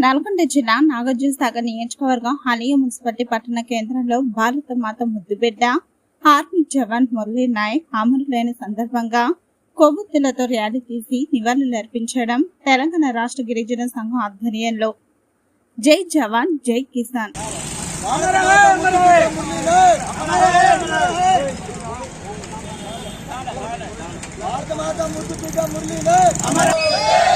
నల్గొండ జిల్లా నాగార్జునసాగర్ నియోజకవర్గం హాలియ మున్సిపాలిటీ పట్టణ కేంద్రంలో భారత మాత ముద్దుబిడ్డ ఆర్మీ జవాన్ మురళీ నాయక్ అమరులైన సందర్భంగా కొవ్వొత్తులతో ర్యాలీ తీసి నివాళులర్పించడం తెలంగాణ రాష్ట్ర గిరిజన సంఘం ఆధ్వర్యంలో జై జవాన్ జై కిసాన్ భారత మాత ముద్దుబిడ్డ మురళీ నాయక్